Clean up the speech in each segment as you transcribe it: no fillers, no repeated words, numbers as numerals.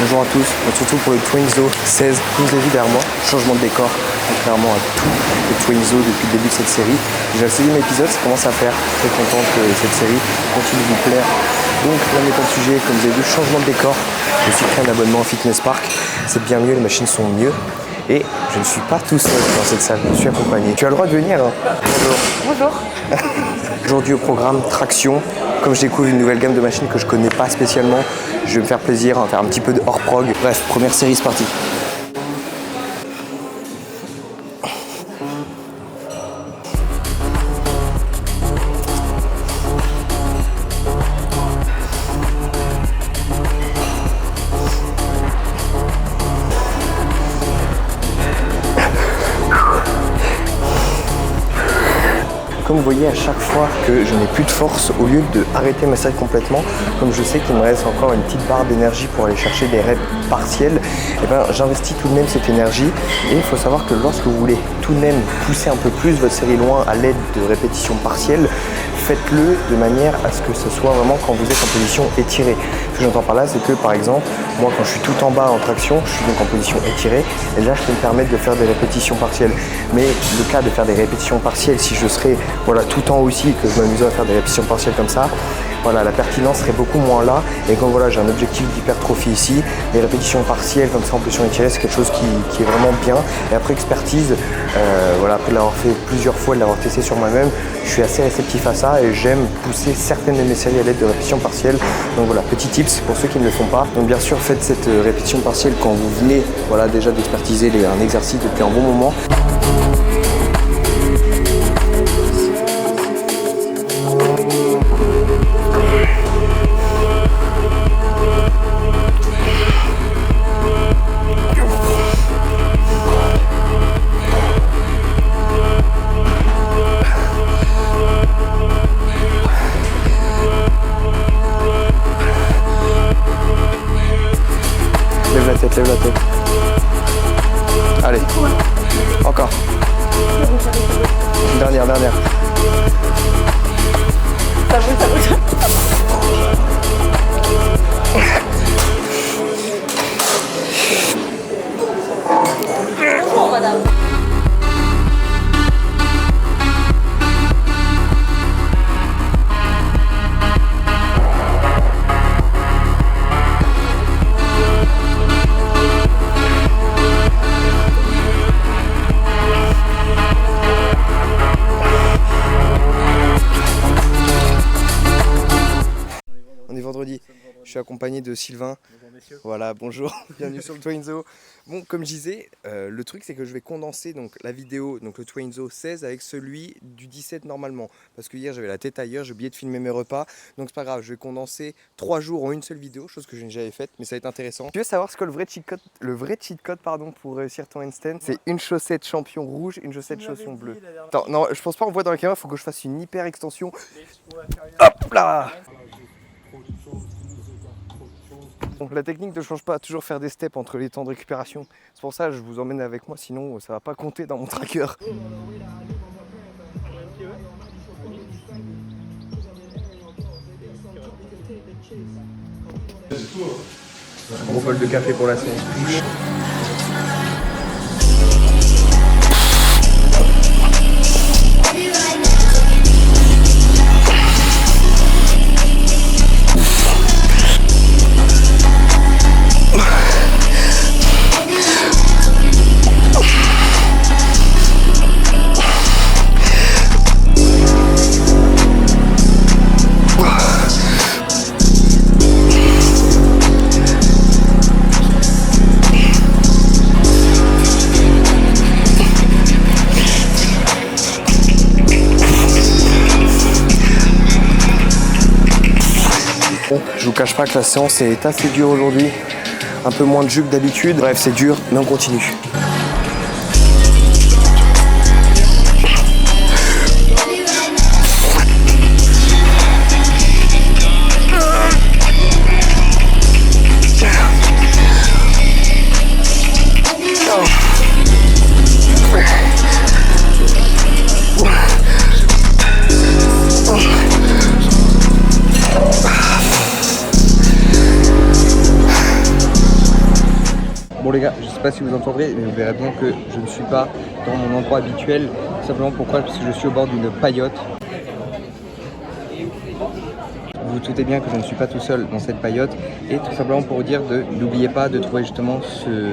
bonjour à tous, surtout pour le Twinzo 16, comme vous avez vu derrière moi, changement de décor, contrairement à tout le Twinzo depuis le début de cette série. J'ai le 16e épisode, ça commence à faire, très content que cette série continue de vous plaire. Donc là n'est pas le sujet, comme vous avez vu, changement de décor, je me suis pris un abonnement au Fitness Park, c'est bien mieux, les machines sont mieux. Et je ne suis pas tout seul dans cette salle, je suis accompagné. Tu as le droit de venir hein. Bonjour. Aujourd'hui au programme traction. Comme je découvre une nouvelle gamme de machines que je connais pas spécialement, je vais me faire plaisir, faire un petit peu de hors-prog. Bref, première série, c'est parti. Comme vous voyez, à chaque fois que je n'ai plus de force, au lieu d'arrêter ma série complètement, comme je sais qu'il me reste encore une petite barre d'énergie pour aller chercher des reps partiels, j'investis tout de même cette énergie. Et il faut savoir que lorsque vous voulez tout de même pousser un peu plus votre série loin à l'aide de répétitions partielles, faites-le de manière à ce que ce soit vraiment quand vous êtes en position étirée. Ce que j'entends par là, c'est que par exemple, moi quand je suis tout en bas en traction, je suis donc en position étirée, et là je peux me permettre de faire des répétitions partielles. Mais le cas de faire des répétitions partielles, si je serais tout en haut aussi, que je m'amusais à faire des répétitions partielles comme ça, la pertinence serait beaucoup moins là. Et comme j'ai un objectif d'hypertrophie ici, les répétitions partielles comme ça en position étirée, c'est quelque chose qui est vraiment bien. Et après expertise, après l'avoir fait plusieurs fois, de l'avoir testé sur moi-même, je suis assez réceptif à ça et j'aime pousser certaines de mes séries à l'aide de répétitions partielles. Donc voilà, petit tips pour ceux qui ne le font pas. Donc bien sûr, faites cette répétition partielle quand vous venez déjà d'expertiser un exercice depuis un bon moment. Lève la tête. Allez, encore. Dernière. Ça bouge. Oh, madame. Vendredi, je suis accompagné de Sylvain. Bonjour messieurs. Voilà, bonjour, bienvenue sur le Twinzo. Bon, comme je disais, le truc c'est que je vais condenser la vidéo, le Twinzo 16 avec celui du 17 normalement. Parce que hier j'avais la tête ailleurs, j'ai oublié de filmer mes repas. Donc c'est pas grave, je vais condenser 3 jours en une seule vidéo, chose que je n'ai jamais faite, mais ça va être intéressant. Tu veux savoir ce que le vrai cheat code pour réussir ton handstand? C'est une chaussette champion rouge, une chaussette champion bleue. Attends, non, je pense pas on voit dans la caméra, il faut que je fasse une hyper extension. Hop là! Bon, la technique ne change pas, toujours faire des steps entre les temps de récupération. C'est pour ça que je vous emmène avec moi, sinon ça va pas compter dans mon tracker. Un gros bol de café pour la séance. Je vous cache pas que la séance est assez dure aujourd'hui, un peu moins de jus que d'habitude. Bref, c'est dur, mais on continue. Bon les gars, je sais pas si vous entendrez, mais vous verrez bien que je ne suis pas dans mon endroit habituel. Simplement pourquoi? Parce que je suis au bord d'une paillote. Vous vous doutez bien que je ne suis pas tout seul dans cette paillote, et tout simplement pour vous dire n'oubliez pas de trouver justement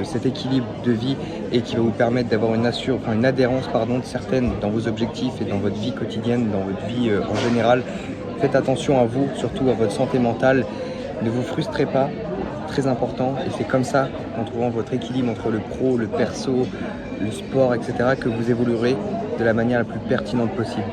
cet équilibre de vie et qui va vous permettre d'avoir une adhérence certaine dans vos objectifs et dans votre vie quotidienne, dans votre vie en général. Faites attention à vous, surtout à votre santé mentale. Ne vous frustrez pas, très important, et c'est comme ça, en trouvant votre équilibre entre le pro, le perso, le sport, etc., que vous évoluerez de la manière la plus pertinente possible.